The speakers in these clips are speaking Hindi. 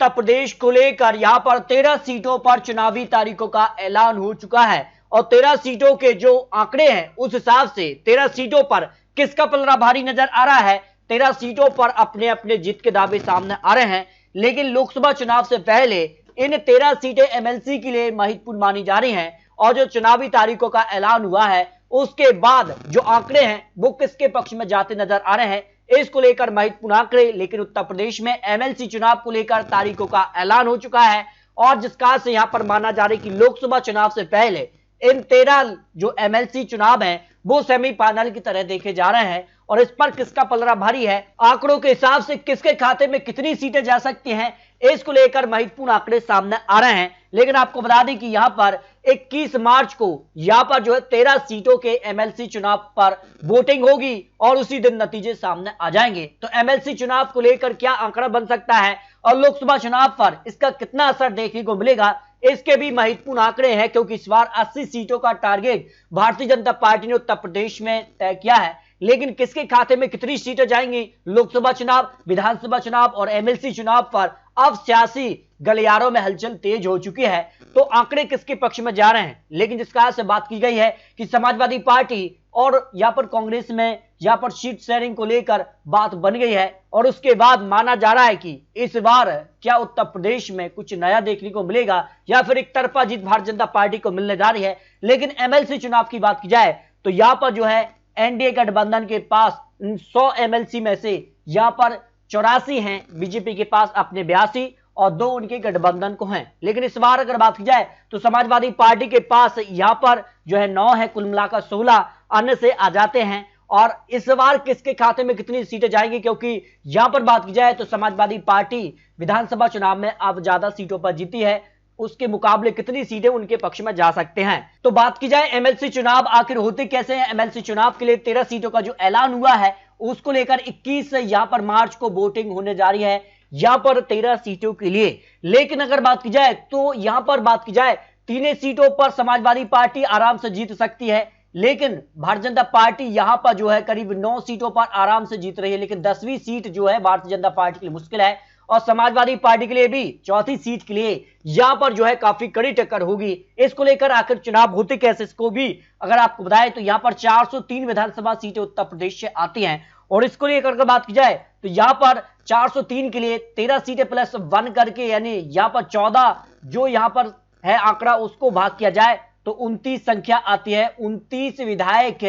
उत्तर प्रदेश को लेकर यहां पर 13 सीटों पर चुनावी तारीखों का ऐलान हो चुका है और 13 सीटों के जो आंकड़े हैं उस हिसाब से 13 सीटों पर किसका पलड़ा भारी नजर आ रहा है। 13 सीटों पर अपने अपने जीत के दावे सामने आ रहे हैं, लेकिन लोकसभा चुनाव से पहले इन 13 सीटें एमएलसी के लिए महत्वपूर्ण मानी जा रही हैं और जो चुनावी तारीखों का ऐलान हुआ है उसके बाद जो आंकड़े हैं वो किसके पक्ष में जाते नजर आ रहे हैं, इसको लेकर महत्वपूर्ण आंकड़े। लेकिन उत्तर प्रदेश में एमएलसी चुनाव को लेकर तारीखों का ऐलान हो चुका है और जिस कारण से यहां पर माना जा रहा है कि लोकसभा चुनाव से पहले इन 13 जो एमएलसी चुनाव हैं वो सेमीफाइनल की तरह देखे जा रहे हैं और इस पर किसका पलड़ा भारी है, आंकड़ों के हिसाब से किसके खाते में कितनी सीटें जा सकती हैं, इसको लेकर महत्वपूर्ण आंकड़े सामने आ रहे हैं। लेकिन आपको बता दें कि यहां पर 21 मार्च को यहां पर जो है 13 सीटों के एमएलसी चुनाव पर वोटिंग होगी और उसी दिन नतीजे सामने आ जाएंगे। तो एमएलसी चुनाव को लेकर क्या आंकड़ा बन सकता है और लोकसभा चुनाव पर इसका कितना असर देखने को मिलेगा, इसके भी महत्वपूर्ण आंकड़े हैं, क्योंकि इस बार 80 सीटों का टारगेट भारतीय जनता पार्टी ने उत्तर प्रदेश में तय किया है। लेकिन किसके खाते में कितनी सीटें जाएंगी, लोकसभा चुनाव, विधानसभा चुनाव और एमएलसी चुनाव पर अब सियासी गलियारों में हलचल तेज हो चुकी है। तो आंकड़े किसके पक्ष में जा रहे हैं, लेकिन जिस कारण से बात की गई है कि समाजवादी पार्टी और यहां पर कांग्रेस में यहां पर सीट शेयरिंग को लेकर बात बन गई है और उसके बाद माना जा रहा है कि इस बार क्या उत्तर प्रदेश में कुछ नया देखने को मिलेगा या फिर एक तरफा जीत भारतीय जनता पार्टी को मिलने जा रही है। लेकिन एमएलसी चुनाव की बात की जाए तो यहां पर जो है एनडीए गठबंधन के पास 100 एमएलसी में से यहां पर 84 हैं, बीजेपी के पास अपने 82 और 2 उनके गठबंधन को हैं। लेकिन इस बार अगर बात की जाए तो समाजवादी पार्टी के पास यहां पर जो है 9 है, कुल मिलाकर 16 अन्य से आ जाते हैं। और इस बार किसके खाते में कितनी सीटें जाएंगी, क्योंकि यहां पर बात की जाए तो समाजवादी पार्टी विधानसभा चुनाव में अब ज्यादा सीटों पर जीती है, उसके मुकाबले कितनी सीटें उनके पक्ष में जा सकते हैं। तो बात की जाए एमएलसी चुनाव आखिर होते कैसे हैं। एमएलसी चुनाव के लिए 13 सीटों का जो ऐलान हुआ है उसको लेकर 21 यहां पर मार्च को वोटिंग होने जा रही है यहां पर 13 सीटों के लिए। लेकिन अगर बात की जाए तो यहां पर बात की जाए 3 सीटों पर समाजवादी पार्टी आराम से जीत सकती है, लेकिन भारतीय जनता पार्टी यहां पर जो है करीब 9 सीटों पर आराम से जीत रही है। लेकिन 10वीं सीट जो है भारतीय जनता पार्टी के लिए मुश्किल है और समाजवादी पार्टी के लिए भी चौथी सीट के लिए यहां पर जो है काफी कड़ी टक्कर होगी। इसको लेकर आखिर चुनाव होते कैसे, इसको भी अगर आपको बताएं तो यहां पर 403 विधानसभा सीटें उत्तर प्रदेश से आती हैं और इसको लेकर अगर बात की जाए तो यहां पर 403 के लिए 13 सीटें प्लस 1 करके यानी यहां पर 14 जो यहां पर है आंकड़ा उसको भाग किया जाए तो 29 संख्या आती है। 29 विधायक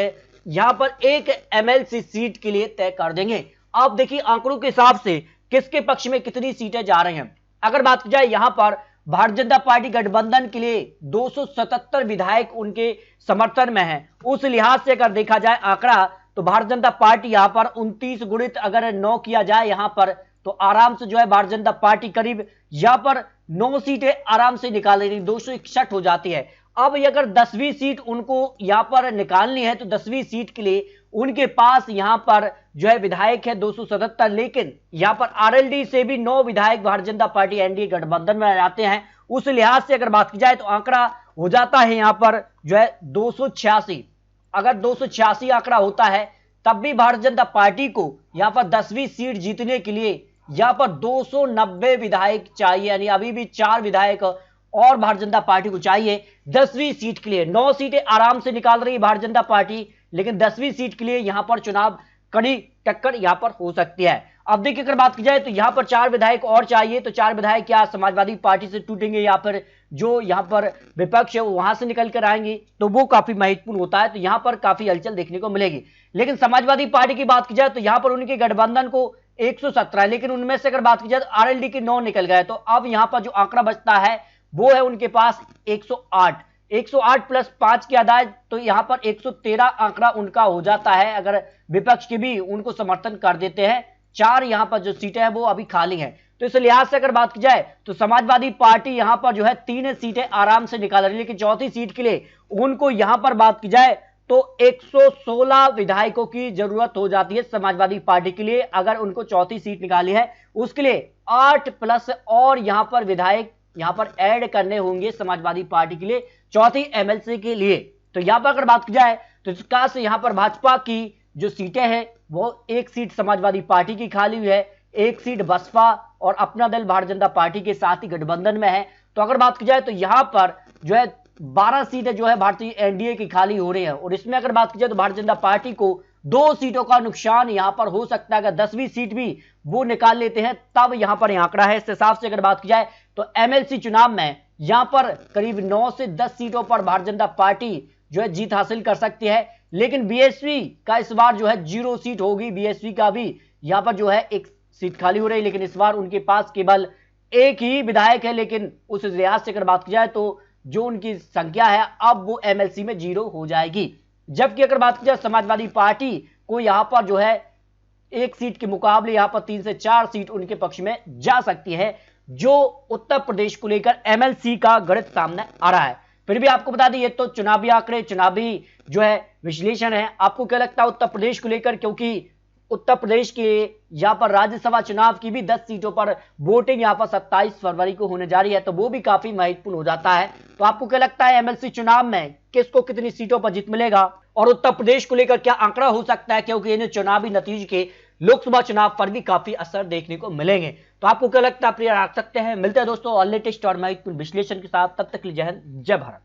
यहां पर एक एमएलसी सीट के लिए तय कर देंगे। आप देखिए आंकड़ों के हिसाब से किसके पक्ष में कितनी सीटें जा रही हैं। अगर बात की जाए यहां पर भारतीय जनता पार्टी गठबंधन के लिए 277 विधायक उनके समर्थन में हैं। उस लिहाज से अगर देखा जाए आंकड़ा तो भारतीय जनता पार्टी यहां पर 29 गुणित अगर 9 किया जाए यहां पर तो आराम से जो है भारतीय जनता पार्टी करीब यहां पर 9 सीटें आराम से निकाल लेगी, 261 हो जाती है। अब अगर 10वीं सीट उनको यहां पर निकालनी है तो 10वीं सीट के लिए उनके पास यहां पर जो है विधायक है 277, लेकिन यहां पर आरएलडी से भी 9 विधायक भारतीय जनता पार्टी एनडीए गठबंधन में आते हैं। उस लिहाज से अगर बात की जाए तो आंकड़ा हो जाता है यहां पर जो है 286। अगर 286 आंकड़ा होता है तब भी भारतीय जनता पार्टी को यहां पर 10वीं सीट जीतने के लिए यहां पर 290 विधायक चाहिए, यानी अभी भी 4 विधायक और भारतीय जनता पार्टी को चाहिए 10वीं सीट के लिए। 9 सीटें आराम से निकाल रही है भारतीय जनता पार्टी, लेकिन 10वीं सीट के लिए यहां पर चुनाव कड़ी टक्कर यहां पर हो सकती है। अब देखिए अगर बात की जाए तो यहां पर 4 विधायक और चाहिए, तो 4 विधायक क्या समाजवादी पार्टी से टूटेंगे या फिर जो यहां पर विपक्ष है वो वहां से निकल कर आएंगे, तो वो काफी महत्वपूर्ण होता है। तो यहां पर काफी हलचल देखने को मिलेगी। लेकिन समाजवादी पार्टी की बात की जाए तो यहां पर उनके गठबंधन को 117 है, लेकिन उनमें से अगर बात की जाए तो आरएलडी के 9 निकल गए, तो अब यहां पर जो आंकड़ा बचता है वो है उनके पास 108। 108 प्लस 5 की आदाय तो यहां पर 113 आंकड़ा उनका हो जाता है। अगर विपक्ष के भी उनको समर्थन कर देते हैं, 4 यहां पर जो सीटें हैं वो अभी खाली हैं। तो इस लिहाज से अगर बात की जाए तो समाजवादी पार्टी यहां पर जो है 3 सीटें आराम से निकाल रही है, लेकिन चौथी सीट के लिए उनको यहां पर बात की जाए तो 116 विधायकों की जरूरत हो जाती है समाजवादी पार्टी के लिए। अगर उनको चौथी सीट निकाली है उसके लिए 8 प्लस और यहां पर विधायक यहां पर ऐड करने होंगे समाजवादी पार्टी के लिए चौथी एमएलसी के लिए। तो यहां पर अगर बात की जाए तो इसका से यहां पर भाजपा की जो सीटें हैं वो 1 सीट समाजवादी पार्टी की खाली हुई है, एक सीट बसपा और अपना दल भारतीय जनता पार्टी के साथ ही गठबंधन में है। तो अगर बात की जाए तो यहां पर जो है 12 सीटें जो है भारतीय एनडीए की खाली हो रही है, और इसमें अगर बात की जाए तो भारतीय जनता पार्टी को 2 सीटों का नुकसान यहां पर हो सकता है। अगर 10वीं सीट भी वो निकाल लेते हैं तब यहां पर यह आंकड़ा है। इस हिसाब से अगर बात की जाए तो एमएलसी चुनाव में यहां पर करीब 9 से 10 सीटों पर भारतीय जनता पार्टी जो है जीत हासिल कर सकती है। लेकिन बीएसपी का इस बार जो है 0 सीट होगी। बीएसपी का भी यहां पर जो है एक सीट खाली हो रही है, लेकिन इस बार उनके पास केवल एक ही विधायक है। लेकिन उस लिहाज से अगर बात की जाए तो जो उनकी संख्या है अब वो एमएलसी में 0 हो जाएगी। जबकि अगर बात की जाए समाजवादी पार्टी को यहां पर जो है एक सीट के मुकाबले यहां पर 3 से 4 सीट उनके पक्ष में जा सकती है, जो उत्तर प्रदेश को लेकर एमएलसी का गणित सामने आ रहा है। फिर भी आपको बता दें ये तो चुनावी आंकड़े, चुनावी जो है विश्लेषण है। आपको क्या लगता है उत्तर प्रदेश को लेकर, क्योंकि उत्तर प्रदेश के यहां पर राज्यसभा चुनाव की भी 10 सीटों पर वोटिंग यहां पर 27 फरवरी को होने जा रही है, तो वो भी काफी महत्वपूर्ण हो जाता है। तो आपको क्या लगता है एमएलसी चुनाव में किसको कितनी सीटों पर जीत मिलेगा और उत्तर प्रदेश को लेकर क्या आंकड़ा हो सकता है, क्योंकि इन चुनावी नतीजे के लोकसभा चुनाव पर भी काफी असर देखने को मिलेंगे। तो आपको क्या लगता है, प्रिय रख सकते हैं। मिलते हैं दोस्तों और लेटेस्ट और महत्वपूर्ण विश्लेषण के साथ। तब तक के लिए जय हिंद, जय भारत।